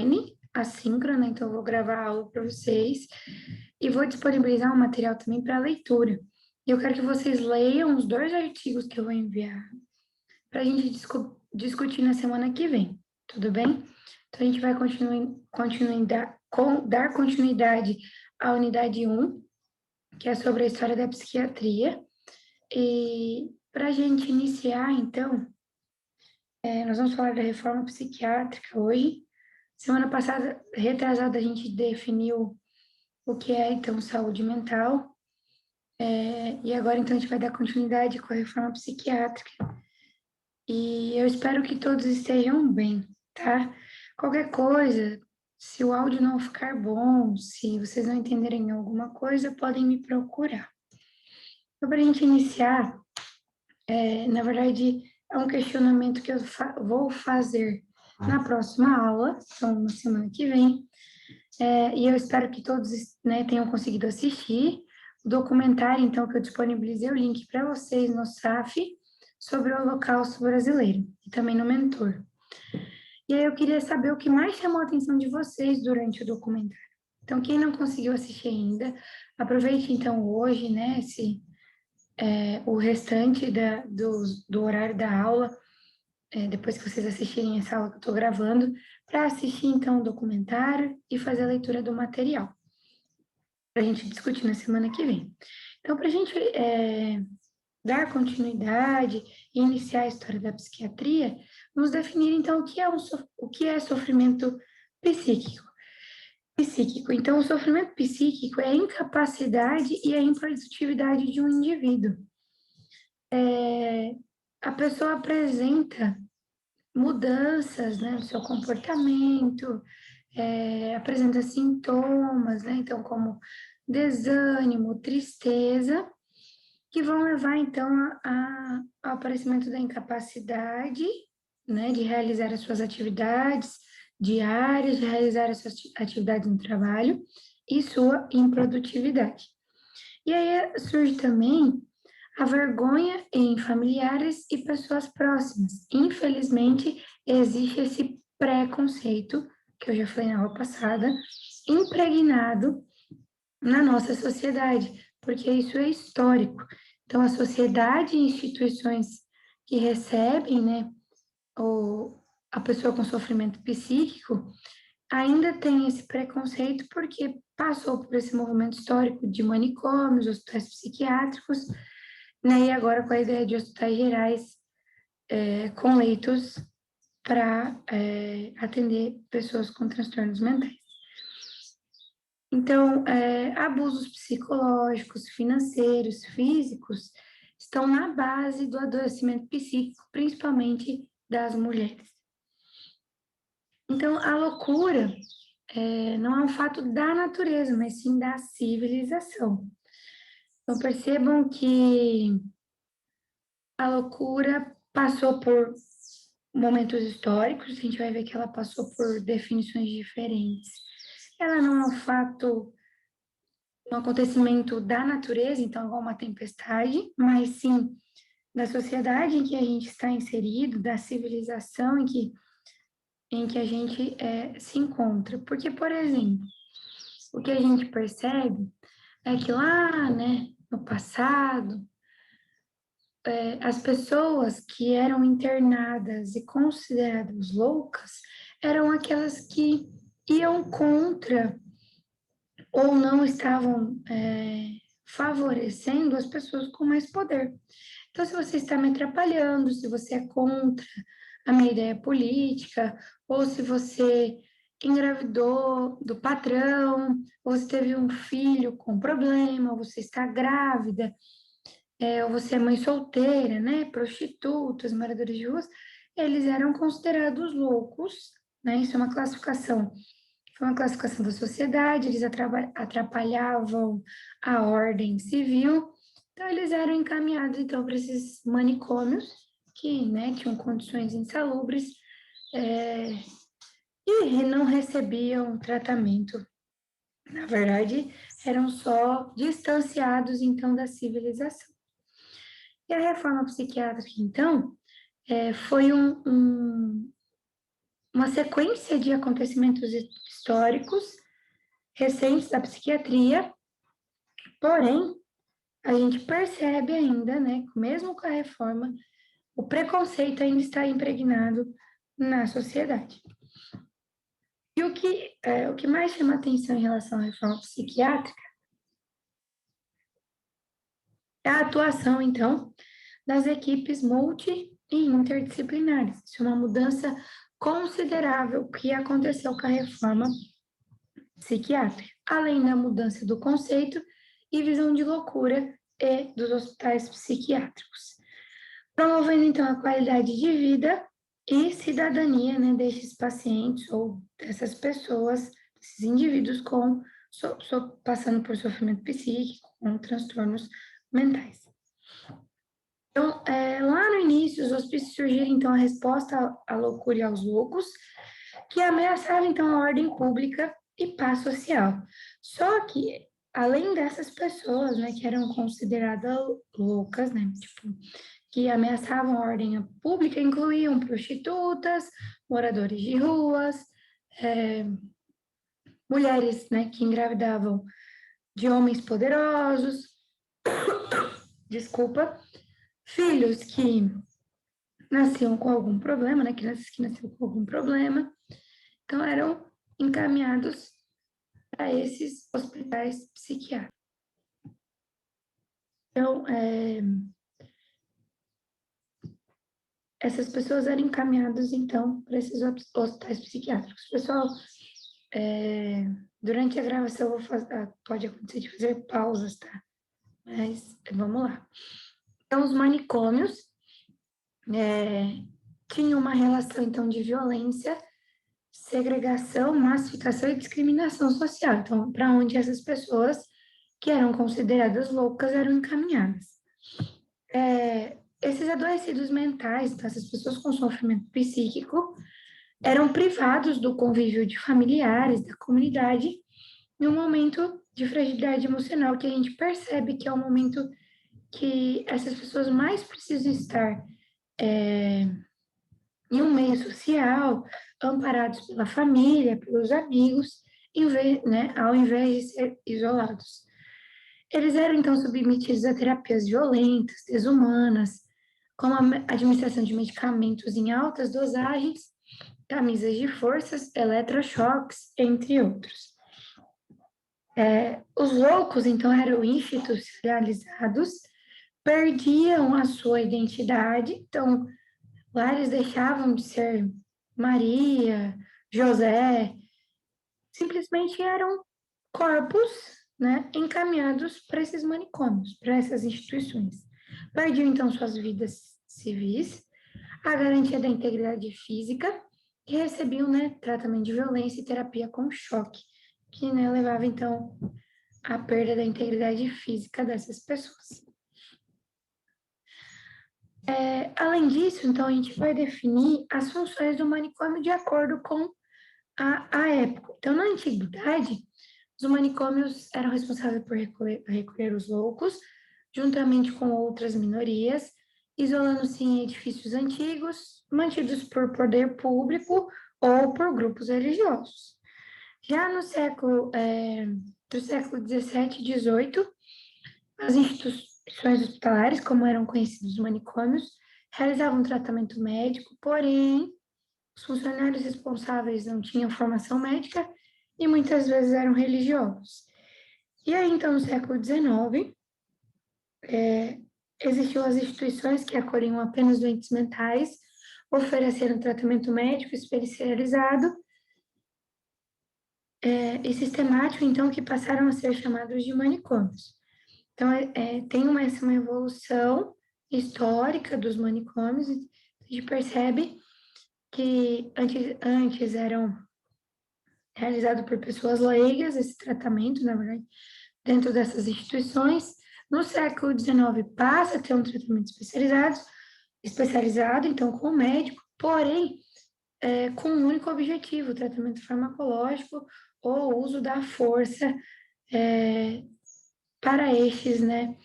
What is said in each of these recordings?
online, assíncrona, então eu vou gravar a aula para vocês e vou disponibilizar um material também para leitura. E eu quero que vocês leiam os 2 artigos que eu vou enviar para a gente discutir na semana que vem, tudo bem? Então, a gente vai dar continuidade à unidade 1, que é sobre a história da psiquiatria. E para a gente iniciar, então, nós vamos falar da reforma psiquiátrica hoje. Semana passada, retrasada, a gente definiu o que é, então, saúde mental. E agora, então, a gente vai dar continuidade com a reforma psiquiátrica. E eu espero que todos estejam bem, tá? Qualquer coisa, se o áudio não ficar bom, se vocês não entenderem alguma coisa, podem me procurar. Então, para a gente iniciar, na verdade, é um questionamento que eu vou fazer na próxima aula, então na semana que vem, e eu espero que todos, né, tenham conseguido assistir o documentário, então, que eu disponibilizei o link para vocês no SAF, sobre o Holocausto Brasileiro, e também no Mentor. E aí eu queria saber o que mais chamou a atenção de vocês durante o documentário. Então, quem não conseguiu assistir ainda, aproveite, então, hoje, né, o restante do horário da aula, depois que vocês assistirem essa aula que eu estou gravando, para assistir, então, o documentário e fazer a leitura do material, para a gente discutir na semana que vem. Então, para a gente dar continuidade e iniciar a história da psiquiatria, vamos definir, então, o que é sofrimento psíquico. Então, o sofrimento psíquico é a incapacidade e a improdutividade de um indivíduo. A pessoa apresenta mudanças, né, no seu comportamento, apresenta sintomas, né, então, como desânimo, tristeza, que vão levar, então, ao aparecimento da incapacidade, né, de realizar as suas atividades diárias, de realizar as suas atividades no trabalho e sua improdutividade. E aí surge também a vergonha em familiares e pessoas próximas. Infelizmente, existe esse preconceito, que eu já falei na aula passada, impregnado na nossa sociedade, porque isso é histórico. Então, a sociedade e instituições que recebem, né, a pessoa com sofrimento psíquico, ainda tem esse preconceito porque passou por esse movimento histórico de manicômios, hospitais psiquiátricos, né, e agora com a ideia de hospitais gerais com leitos para atender pessoas com transtornos mentais. Então, abusos psicológicos, financeiros, físicos, estão na base do adoecimento psíquico, principalmente das mulheres. Então, a loucura não é um fato da natureza, mas sim da civilização. Então, percebam que a loucura passou por momentos históricos, a gente vai ver que ela passou por definições diferentes. Ela não é um fato, um acontecimento da natureza, então, igual uma tempestade, mas sim da sociedade em que a gente está inserido, da civilização em que a gente se encontra. Porque, por exemplo, o que a gente percebe é que lá, né, no passado, as pessoas que eram internadas e consideradas loucas eram aquelas que iam contra ou não estavam favorecendo as pessoas com mais poder. Então, se você está me atrapalhando, se você é contra a minha ideia política, ou se você engravidou do patrão, ou se teve um filho com problema, ou você está grávida, ou você é mãe solteira, né, prostitutas, moradores de ruas, eles eram considerados loucos, né, isso é uma classificação, foi uma classificação da sociedade, eles atrapalhavam a ordem civil, então eles eram encaminhados, então, para esses manicômios, que, né, tinham condições insalubres, e não recebiam tratamento. Na verdade, eram só distanciados, então, da civilização. E a reforma psiquiátrica, então, foi uma sequência de acontecimentos históricos recentes da psiquiatria, porém, a gente percebe ainda, né, mesmo com a reforma, o preconceito ainda está impregnado na sociedade. E o que mais chama atenção em relação à reforma psiquiátrica é a atuação, então, das equipes multi e interdisciplinares. Isso é uma mudança considerável que aconteceu com a reforma psiquiátrica, além da mudança do conceito e visão de loucura e dos hospitais psiquiátricos, promovendo, então, a qualidade de vida e cidadania, né, destes pacientes ou dessas pessoas, desses indivíduos passando por sofrimento psíquico, com transtornos mentais. Então, lá no início, os hospícios surgiram, então, a resposta à loucura e aos loucos, que ameaçava, então, a ordem pública e paz social. Só que, além dessas pessoas, né, que eram consideradas loucas, né, tipo, que ameaçavam a ordem pública, incluíam prostitutas, moradores de ruas, mulheres, né, que engravidavam de homens poderosos, desculpa, filhos que nasciam com algum problema, né, crianças que nasciam com algum problema, então eram encaminhados para esses hospitais psiquiátricos. Então, essas pessoas eram encaminhadas, então, para esses hospitais psiquiátricos. Pessoal, durante a gravação eu vou fazer, pode acontecer de fazer pausas, tá? Mas vamos lá. Então, os manicômios tinham uma relação, então, de violência, segregação, massificação e discriminação social. Então, para onde essas pessoas que eram consideradas loucas eram encaminhadas. Esses adoecidos mentais, então, essas pessoas com sofrimento psíquico, eram privados do convívio de familiares, da comunidade, em um momento de fragilidade emocional que a gente percebe que é o momento que essas pessoas mais precisam estar em um meio social, amparados pela família, pelos amigos, ao invés de ser isolados. Eles eram, então, submetidos a terapias violentas, desumanas, como a administração de medicamentos em altas dosagens, camisas de forças, eletrochoques, entre outros. Os loucos, então, eram institucionalizados, perdiam a sua identidade, então, lá eles deixavam de ser Maria, José, simplesmente eram corpos, né, encaminhados para esses manicômios, para essas instituições. Perdiam, então, suas vidas civis, a garantia da integridade física e recebiam, né, tratamento de violência e terapia com choque, que, né, levava, então, à perda da integridade física dessas pessoas. Além disso, então, a gente vai definir as funções do manicômio de acordo com a época. Então, na antiguidade, os manicômios eram responsáveis por recolher os loucos, juntamente com outras minorias, isolando-se em edifícios antigos, mantidos por poder público ou por grupos religiosos. Já no do século 17 e 18, as instituições hospitalares, como eram conhecidos os manicômios, realizavam tratamento médico, porém, os funcionários responsáveis não tinham formação médica e muitas vezes eram religiosos. E aí, então, no século XIX, existiam as instituições que acolhiam apenas doentes mentais, ofereceram tratamento médico especializado e sistemático, então, que passaram a ser chamados de manicômios. Então, tem uma evolução histórica dos manicômios, a gente percebe que antes eram realizados por pessoas leigas, esse tratamento, na verdade, dentro dessas instituições. No século XIX passa a ter um tratamento especializado, então com o médico, porém com um único objetivo, o tratamento farmacológico ou o uso da força para estes, né,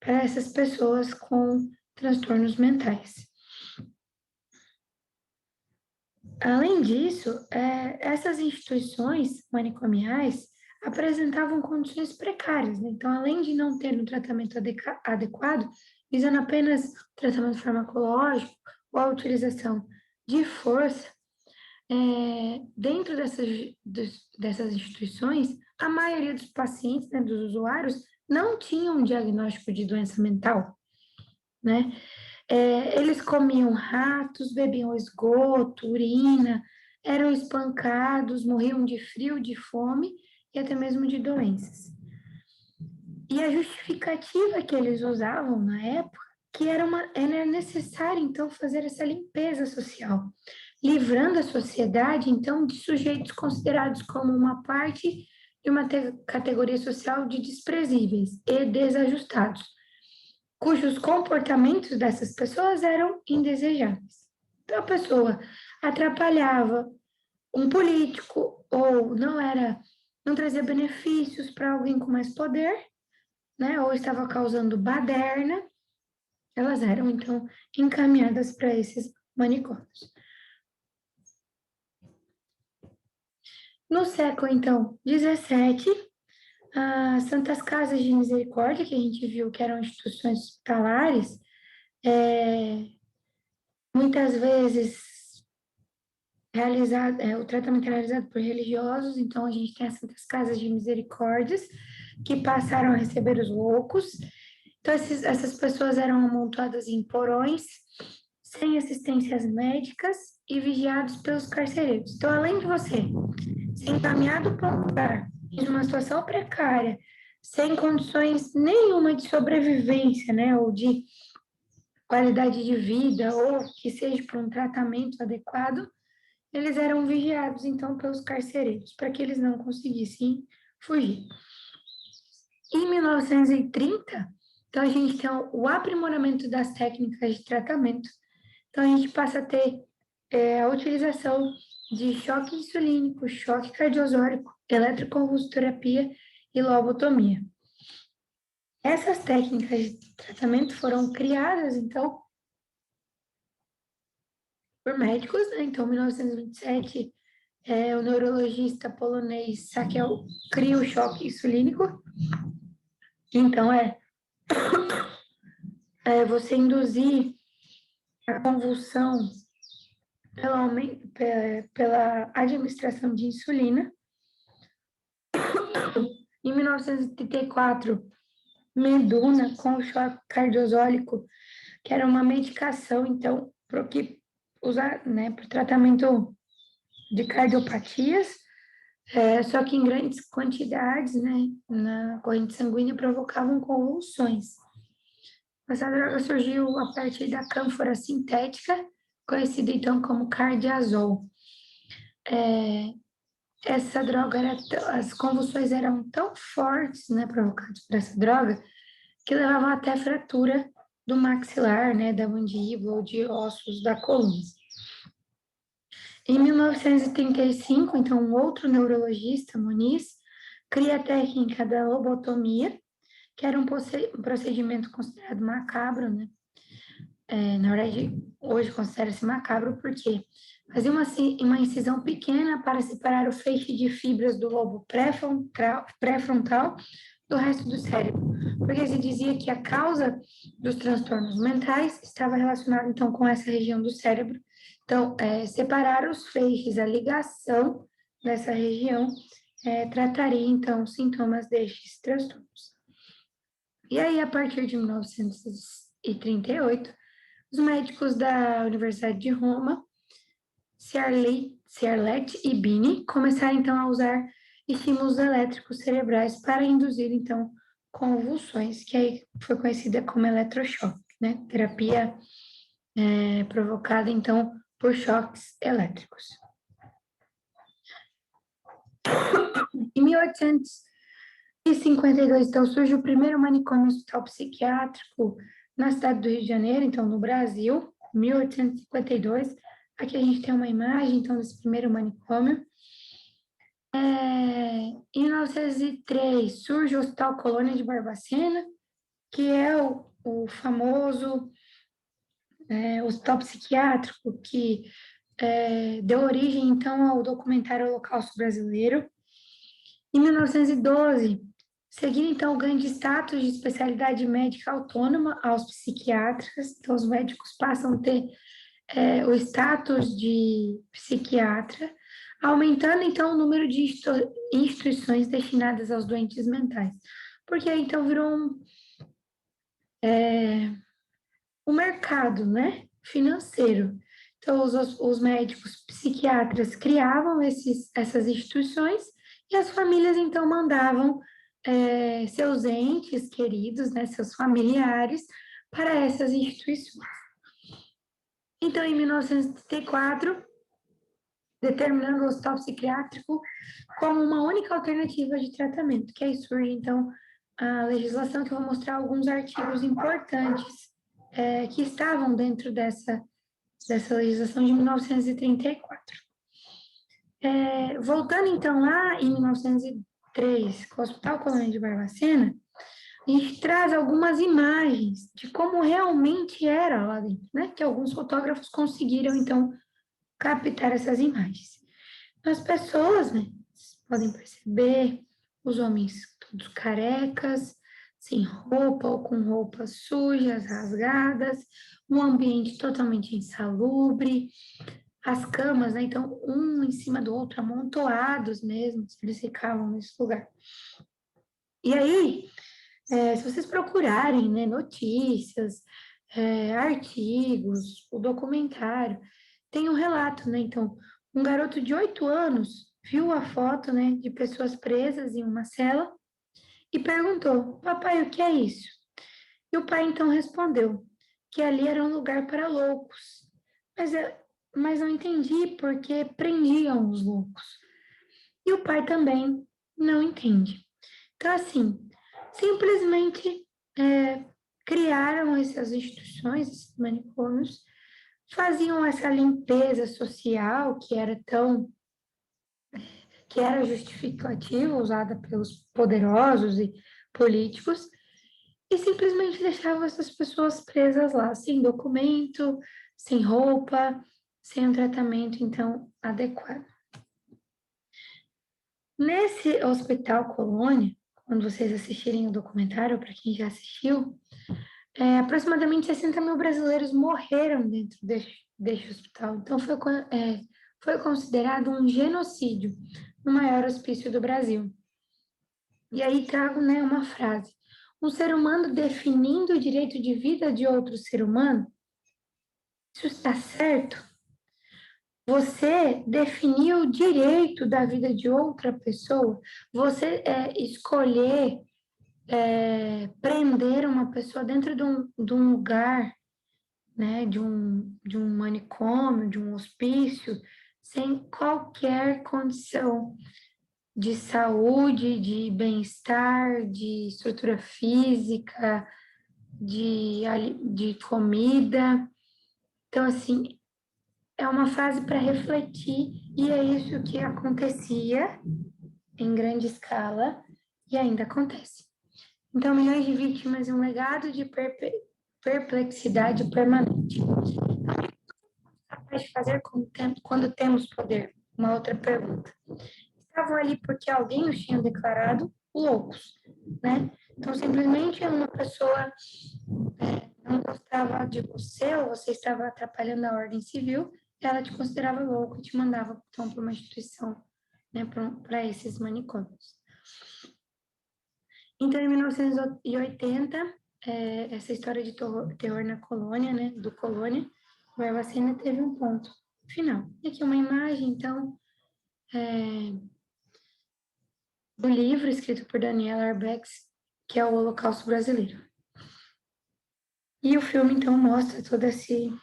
para essas pessoas com transtornos mentais. Além disso, essas instituições manicomiais apresentavam condições precárias, né? Então, além de não ter um tratamento adequado, visando apenas tratamento farmacológico ou a utilização de força, dentro dessas instituições, a maioria dos pacientes, né, dos usuários, não tinham um diagnóstico de doença mental, né? Eles comiam ratos, bebiam esgoto, urina, eram espancados, morriam de frio, de fome e até mesmo de doenças. E a justificativa que eles usavam na época, que era necessário, então, fazer essa limpeza social, livrando a sociedade, então, de sujeitos considerados como uma parte de uma categoria social de desprezíveis e desajustados, cujos comportamentos dessas pessoas eram indesejáveis. Então, a pessoa atrapalhava um político ou não trazia benefícios para alguém com mais poder, né? Ou estava causando baderna, elas eram então encaminhadas para esses manicômios. No século então 17, as Santas Casas de Misericórdia, que a gente viu que eram instituições hospitalares, muitas vezes o tratamento era realizado por religiosos, então a gente tem as Santas Casas de Misericórdias, que passaram a receber os loucos. Então, essas pessoas eram amontoadas em porões, sem assistências médicas e vigiados pelos carcereiros. Então, além de você ser encaminhado para um lugar em uma situação precária, sem condições nenhuma de sobrevivência, né, ou de qualidade de vida, ou que seja para um tratamento adequado, eles eram vigiados, então, pelos carcereiros, para que eles não conseguissem fugir. Em 1930, então, a gente tem o aprimoramento das técnicas de tratamento. Então, a gente passa a ter a utilização de choque insulínico, choque cardiosórico, eletroconvulsoterapia e lobotomia. Essas técnicas de tratamento foram criadas, então, por médicos, né? Então, em 1927, o neurologista polonês Sakel cria o choque insulínico. Então, você induzir a convulsão pela administração de insulina. Em 1934, Meduna com o choque cardiosólico, que era uma medicação, então, para usar, né, para o tratamento de cardiopatias, só que em grandes quantidades, né, na corrente sanguínea, provocavam convulsões. Essa droga surgiu a partir da cânfora sintética, conhecida então como cardiazol. Essa droga as convulsões eram tão fortes, né, provocadas por essa droga, que levavam até fratura do maxilar, né, da mandíbula ou de ossos da coluna. Em 1935, então, um outro neurologista, Muniz, cria a técnica da lobotomia, que era um procedimento considerado macabro, né? Na verdade, hoje considera-se macabro porque fazia uma incisão pequena para separar o feixe de fibras do lobo pré-frontal do resto do cérebro, porque se dizia que a causa dos transtornos mentais estava relacionada, então, com essa região do cérebro. Então, separar os feixes, a ligação dessa região, trataria, então, os sintomas destes transtornos. E aí, a partir de 1938, os médicos da Universidade de Roma, Ciarlet e Bini, começaram então a usar estímulos elétricos cerebrais para induzir então convulsões, que aí foi conhecida como eletrochoque, né? Terapia provocada então por choques elétricos. Em 1852, então, surge o primeiro manicômio hospital psiquiátrico na cidade do Rio de Janeiro, então, no Brasil, 1852. Aqui a gente tem uma imagem, então, desse primeiro manicômio. Em 1903, surge o Hospital Colônia de Barbacena, que é o famoso hospital psiquiátrico que deu origem, então, ao documentário Holocausto Brasileiro. Em 1912, seguindo, então, o ganho de status de especialidade médica autônoma aos psiquiatras, então, os médicos passam a ter o status de psiquiatra, aumentando, então, o número de instituições destinadas aos doentes mentais. Porque, então, virou um mercado, né, financeiro. Então, os médicos psiquiatras criavam essas instituições e as famílias, então, mandavam seus entes queridos, né, seus familiares, para essas instituições. Então, em 1934, determinando o hospital psiquiátrico como uma única alternativa de tratamento, que aí surge, então, a legislação, que eu vou mostrar alguns artigos importantes que estavam dentro dessa legislação de 1934. Voltando, então, lá em 1903, com o Hospital Colônia de Barbacena, a gente traz algumas imagens de como realmente era lá dentro, né? Que alguns fotógrafos conseguiram, então, captar essas imagens. As pessoas, né, podem perceber, os homens todos carecas, sem roupa ou com roupas sujas, rasgadas, um ambiente totalmente insalubre, as camas, né, então, um em cima do outro, amontoados mesmo, eles ficavam nesse lugar. E aí, se vocês procurarem, né, notícias, artigos, o documentário, tem um relato, né? Então, um garoto de 8 anos viu a foto, né, de pessoas presas em uma cela e perguntou: Papai, o que é isso? E o pai então respondeu que ali era um lugar para loucos. Mas, mas não entendi porque prendiam os loucos. E o pai também não entende. Então, assim, simplesmente criaram essas instituições, esses manicômios, faziam essa limpeza social que era justificativa usada pelos poderosos e políticos, e simplesmente deixavam essas pessoas presas lá, sem documento, sem roupa, sem um tratamento, então, adequado. Nesse Hospital Colônia, quando vocês assistirem o documentário, para quem já assistiu, aproximadamente 60 mil brasileiros morreram dentro deste hospital. Então, foi considerado um genocídio no maior hospício do Brasil. E aí trago, né, uma frase. Um ser humano definindo o direito de vida de outro ser humano, isso está certo? Você definir o direito da vida de outra pessoa, você escolher prender uma pessoa dentro de um lugar, né, de um manicômio, de um hospício, sem qualquer condição de saúde, de bem-estar, de estrutura física, de comida. Então, assim, é uma fase para refletir, e é isso que acontecia em grande escala e ainda acontece. Então, milhões de vítimas e um legado de perplexidade permanente. Capaz de fazer quando temos poder? Uma outra pergunta. Estavam ali porque alguém os tinha declarado loucos, né? Então, simplesmente uma pessoa não gostava de você ou você estava atrapalhando a ordem civil, ela te considerava louco e te mandava, então, para uma instituição, né, para esses manicômios. Então, em 1980, essa história de terror na colônia, né, do Colônia, Barbacena teve um ponto final. E aqui uma imagem, então, do livro escrito por Daniela Arbex, que é o Holocausto Brasileiro. E o filme, então, mostra todo esse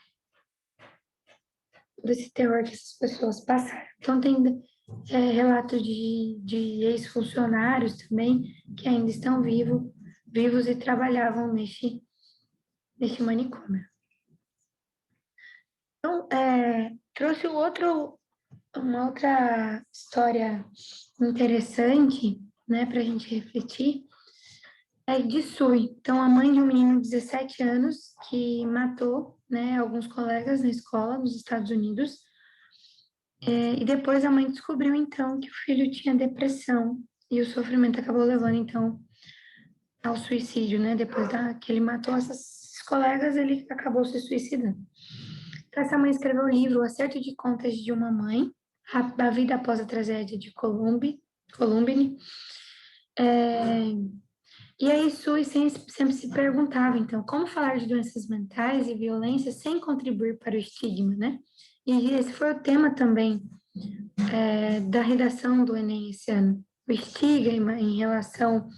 terror que essas pessoas passaram. Então, tem relatos de ex-funcionários também, que ainda estão vivos e trabalhavam neste manicômio. Então, trouxe uma outra história interessante, né, para a gente refletir, de Sui. Então, a mãe de um menino de 17 anos que matou, né, alguns colegas na escola nos Estados Unidos, E depois a mãe descobriu, então, que o filho tinha depressão e o sofrimento acabou levando, então, ao suicídio, né? Depois que ele matou esses colegas, ele acabou se suicidando. Então, essa mãe escreveu o livro O Acerto de Contas de uma Mãe, a Vida Após a Tragédia de Columbine. E aí, Sui sempre se perguntava, então, como falar de doenças mentais e violência sem contribuir para o estigma, né? E esse foi o tema também da redação do Enem esse ano. O estigma em relação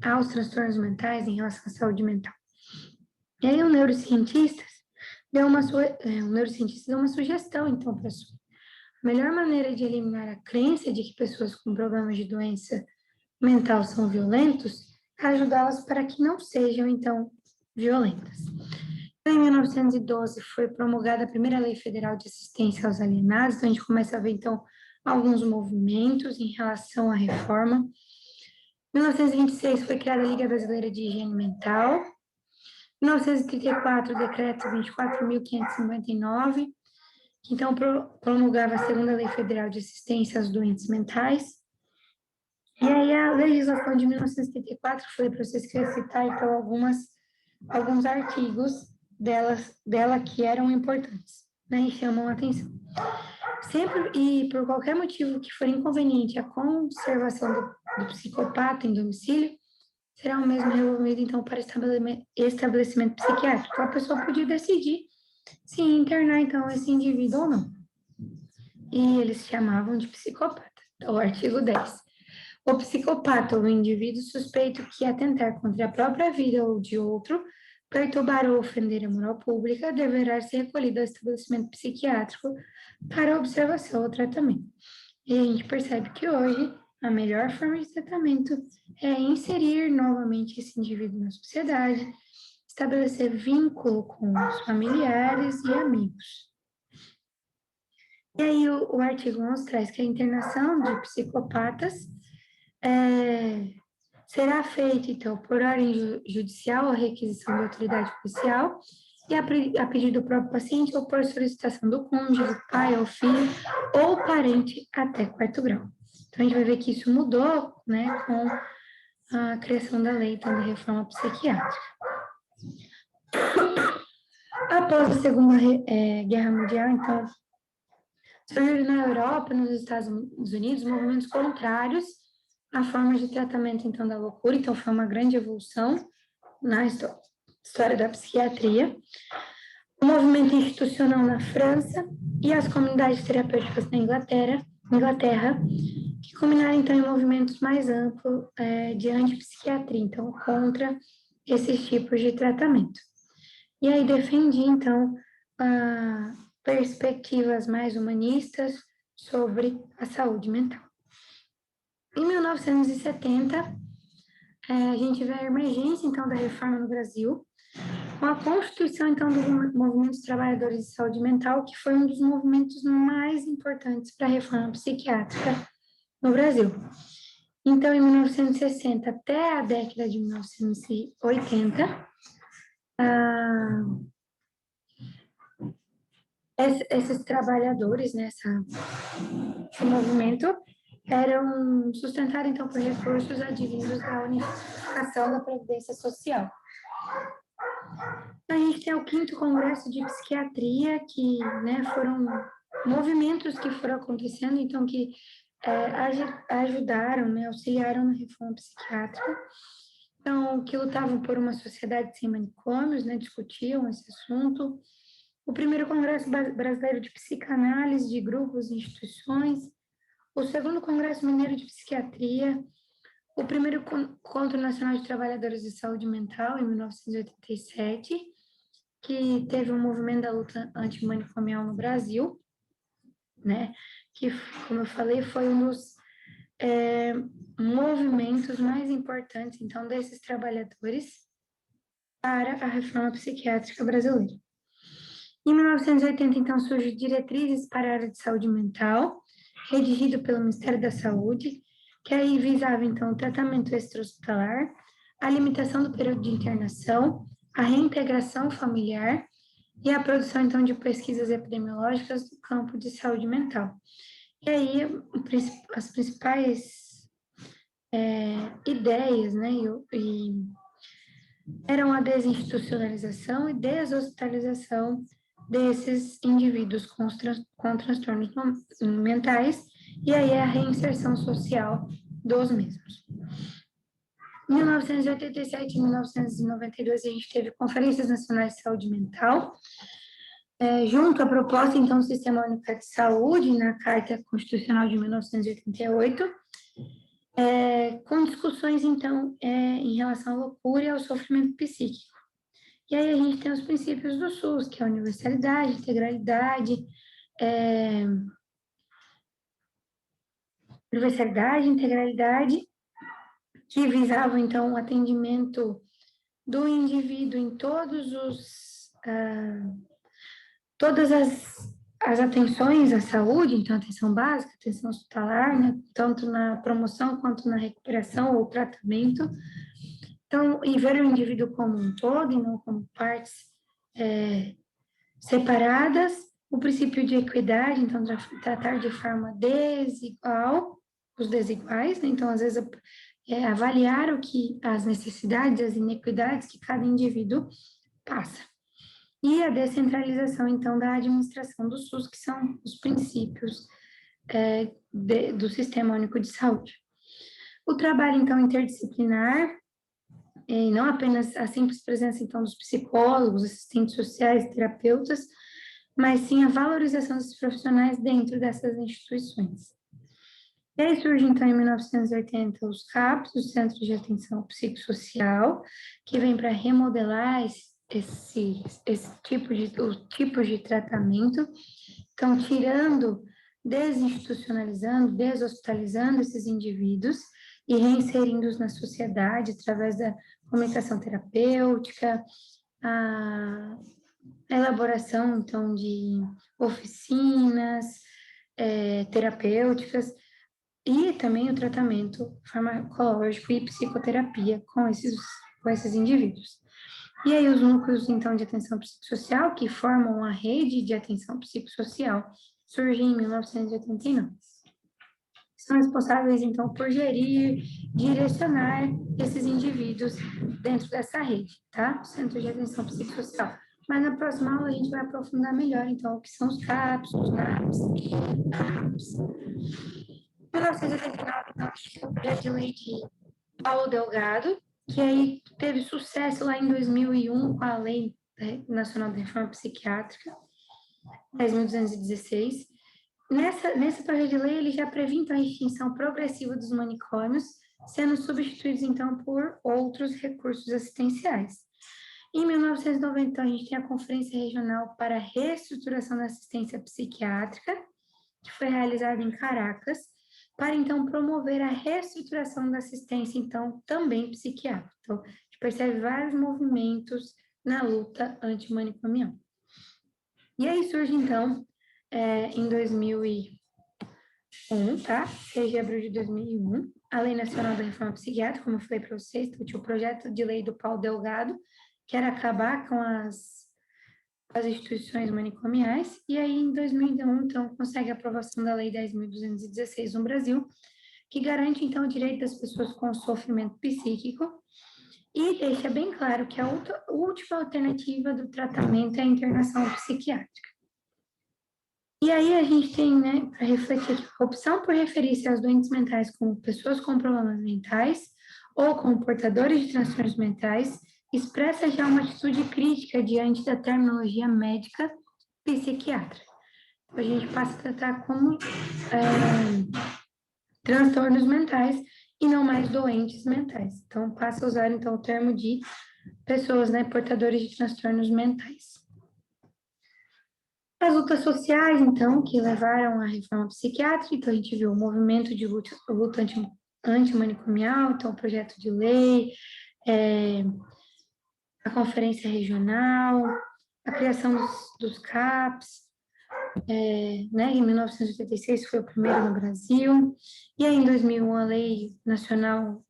aos transtornos mentais, em relação à saúde mental. E aí, um neurocientista deu uma sugestão, então, para a Sui. A melhor maneira de eliminar a crença de que pessoas com problemas de doença mental são violentos é ajudá-las para que não sejam, então, violentas. Em 1912 foi promulgada a primeira Lei Federal de Assistência aos Alienados, então a gente começa a ver, então, alguns movimentos em relação à reforma. Em 1926 foi criada a Liga Brasileira de Higiene Mental. Em 1934, o Decreto 24.559, que então promulgava a segunda Lei Federal de Assistência aos Doentes Mentais. E aí a legislação de 1974, que foi para vocês que eu ia citar, então, alguns artigos dela que eram importantes, né, e chamam a atenção. Sempre e por qualquer motivo que for inconveniente a conservação do psicopata em domicílio, será o mesmo removido, então, para estabelecimento psiquiátrico. Então, a pessoa podia decidir se internar, então, esse indivíduo ou não. E eles chamavam de psicopata. Então, o artigo 10. O psicopata, o indivíduo suspeito que atentar contra a própria vida ou de outro, perturbar ou ofender a moral pública, deverá ser recolhido ao estabelecimento psiquiátrico para observação ou tratamento. E a gente percebe que hoje a melhor forma de tratamento é inserir novamente esse indivíduo na sociedade, estabelecer vínculo com os familiares e amigos. E aí o artigo 11 traz que a internação de psicopatas será feita, então, por ordem judicial ou requisição da autoridade policial e a pedido do próprio paciente ou por solicitação do cônjuge, pai ou filho ou parente até 4º grau. Então, a gente vai ver que isso mudou, né, com a criação da lei, então, da reforma psiquiátrica. Após a Segunda Guerra Mundial, então, surgiram na Europa, nos Estados Unidos, movimentos contrários à forma de tratamento, então, da loucura. Então, foi uma grande evolução na história da psiquiatria. O movimento institucional na França e as comunidades terapêuticas na Inglaterra, que culminaram, então, em movimentos mais amplos de antipsiquiatria, então, contra esses tipos de tratamento. E aí defendi, então, perspectivas mais humanistas sobre a saúde mental. Em 1970, a gente vê a emergência, então, da reforma no Brasil, com a constituição, então, do Movimento dos Trabalhadores de Saúde Mental, que foi um dos movimentos mais importantes para a reforma psiquiátrica no Brasil. Então, em 1960 até a década de 1980, esses trabalhadores, né, esse movimento, eram sustentados, então, por recursos advindos da unificação da Previdência Social. A gente tem o 5º Congresso de Psiquiatria, que, né, foram movimentos que foram acontecendo, então, que ajudaram, né, auxiliaram na reforma psiquiátrica. Então, que lutavam por uma sociedade sem manicômios, né, discutiam esse assunto. O 1º Congresso Brasileiro de Psicanálise de Grupos e Instituições, o 2º Congresso Mineiro de Psiquiatria, o 1º Encontro Nacional de Trabalhadores de Saúde Mental, em 1987, que teve um movimento da luta antimanicomial no Brasil, né, que, como eu falei, foi um dos movimentos mais importantes, então, desses trabalhadores para a reforma psiquiátrica brasileira. Em 1980, então, surge Diretrizes para a Área de Saúde Mental, redigido pelo Ministério da Saúde, que aí visava, então, o tratamento extra-hospitalar, a limitação do período de internação, a reintegração familiar e a produção, então, de pesquisas epidemiológicas do campo de saúde mental. E aí, as principais ideias, né, eram a desinstitucionalização e deshospitalização desses indivíduos com transtornos mentais, e aí a reinserção social dos mesmos. Em 1987 e 1992, a gente teve conferências nacionais de saúde mental, junto à proposta, então, do Sistema Único de Saúde, na Carta Constitucional de 1988, com discussões, então, em relação à loucura e ao sofrimento psíquico. E aí a gente tem os princípios do SUS, que é a universalidade, integralidade, que visavam, então, o atendimento do indivíduo em todas as atenções à saúde, então, atenção básica, atenção hospitalar, né, tanto na promoção quanto na recuperação ou tratamento. Então, e ver o indivíduo como um todo e não como partes separadas, o princípio de equidade, então, tratar de forma desigual os desiguais, né? Então, às vezes, avaliar as necessidades, as inequidades que cada indivíduo passa. E a descentralização, então, da administração do SUS, que são os princípios do Sistema Único de Saúde. O trabalho, então, interdisciplinar, e não apenas a simples presença, então, dos psicólogos, assistentes sociais, terapeutas, mas sim a valorização desses profissionais dentro dessas instituições. E aí surge, então, em 1980, os CAPs, os Centros de Atenção Psicossocial, que vem para remodelar os tipos de tratamento, então, desinstitucionalizando, deshospitalizando esses indivíduos e reinserindo-os na sociedade através da comunicação terapêutica, a elaboração, então, de oficinas terapêuticas e também o tratamento farmacológico e psicoterapia com esses indivíduos. E aí os núcleos, então, de atenção psicossocial, que formam a rede de atenção psicossocial, surgem em 1989. São responsáveis, então, por gerir, direcionar esses indivíduos dentro dessa rede, tá? O Centro de Atenção Psicossocial. Mas na próxima aula a gente vai aprofundar melhor, então, o que são os CAPs, os NAPs e APs. Em 1989, então, o projeto de lei de Paulo Delgado, que aí teve sucesso lá em 2001 com a Lei Nacional de Reforma Psiquiátrica, 10.216. Nesse projeto de lei, ele já prevê, então, a extinção progressiva dos manicômios, sendo substituídos, então, por outros recursos assistenciais. Em 1990, então, a gente tem a Conferência Regional para a Reestruturação da Assistência Psiquiátrica, que foi realizada em Caracas, para, então, promover a reestruturação da assistência, então, também psiquiátrica. Então, a gente percebe vários movimentos na luta antimanicomial. E aí surge, então, em 2001, tá? 6 de abril de 2001, a Lei Nacional da Reforma Psiquiátrica, como eu falei para vocês, tinha o projeto de lei do Paulo Delgado, que era acabar com as instituições manicomiais, e aí em 2001, então, consegue a aprovação da Lei 10.216 no Brasil, que garante, então, o direito das pessoas com sofrimento psíquico e deixa bem claro que a última alternativa do tratamento é a internação psiquiátrica. E aí a gente tem, né, para refletir, a opção por referir-se aos doentes mentais como pessoas com problemas mentais ou como portadores de transtornos mentais expressa já uma atitude crítica diante da terminologia médica psiquiátrica. A gente passa a tratar como transtornos mentais e não mais doentes mentais. Então, passa a usar, então, o termo de pessoas, né, portadores de transtornos mentais. As lutas sociais, então, que levaram à reforma psiquiátrica, então a gente viu o movimento de luta antimanicomial, então o projeto de lei, a conferência regional, a criação dos CAPs, né, em 1986 foi o primeiro no Brasil, e aí em 2001 a Lei Nacional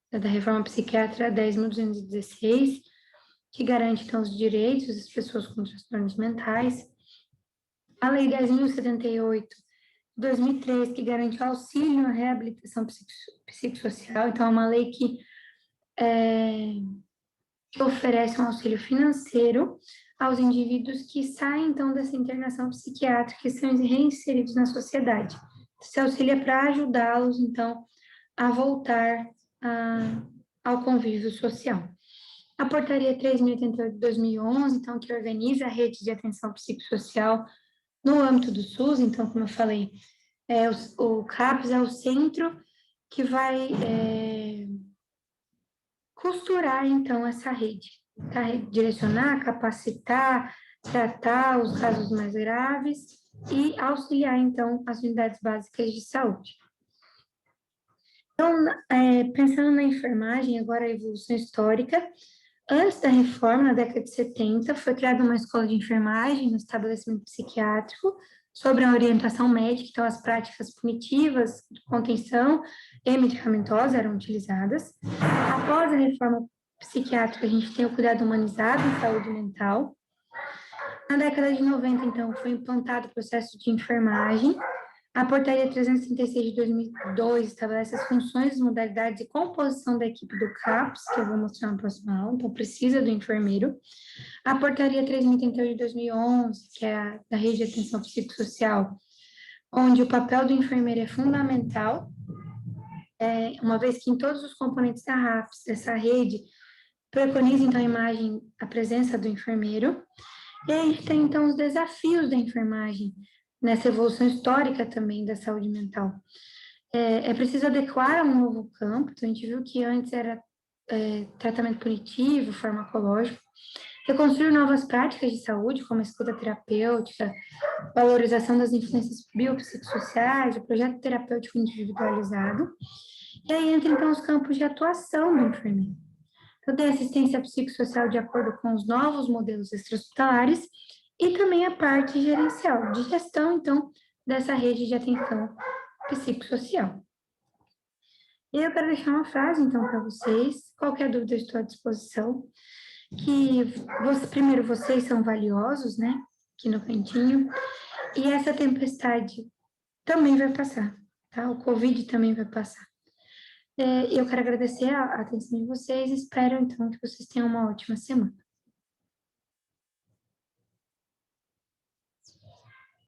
da Reforma Psiquiátrica 10.216, que garante, então, os direitos das pessoas com transtornos mentais. A Lei 10.078, de 2003, que garante o auxílio à reabilitação psicossocial. Então, é uma lei que oferece um auxílio financeiro aos indivíduos que saem, então, dessa internação psiquiátrica e são reinseridos na sociedade. Esse auxílio é para ajudá-los, então, a voltar ao convívio social. A Portaria 3.088 de 2011, então, que organiza a rede de atenção psicossocial no âmbito do SUS, então, como eu falei, o CAPS é o centro que vai costurar, então, essa rede, tá? Direcionar, capacitar, tratar os casos mais graves e auxiliar, então, as unidades básicas de saúde. Então, pensando na enfermagem, agora a evolução histórica, antes da reforma, na década de 70, foi criada uma escola de enfermagem no estabelecimento psiquiátrico, sobre a orientação médica, então as práticas punitivas, de contenção e medicamentosas eram utilizadas. Após a reforma psiquiátrica, a gente tem o cuidado humanizado em saúde mental. Na década de 90, então, foi implantado o processo de enfermagem. A Portaria 336 de 2002 estabelece as funções, modalidades e composição da equipe do CAPS, que eu vou mostrar na próxima aula, então precisa do enfermeiro. A Portaria 3.038 de 2011, que é a da Rede de Atenção Psicossocial, onde o papel do enfermeiro é fundamental, uma vez que em todos os componentes da RAPS, dessa rede, preconiza, então, a presença do enfermeiro. E aí a gente tem, então, os desafios da enfermagem, nessa evolução histórica também da saúde mental. É preciso adequar a um novo campo, então a gente viu que antes era tratamento punitivo, farmacológico, reconstruir novas práticas de saúde, como a escuta terapêutica, valorização das influências biopsicossociais, o projeto terapêutico individualizado. E aí entra, então, os campos de atuação do enfermeiro. Então, tem assistência psicossocial de acordo com os novos modelos extra-hospitalares e também a parte gerencial, de gestão, então, dessa rede de atenção psicossocial. E eu quero deixar uma frase, então, para vocês. Qualquer dúvida, eu estou à disposição. Primeiro, vocês são valiosos, né? Aqui no cantinho. E essa tempestade também vai passar, tá? O Covid também vai passar. Eu quero agradecer a atenção de vocês e espero, então, que vocês tenham uma ótima semana.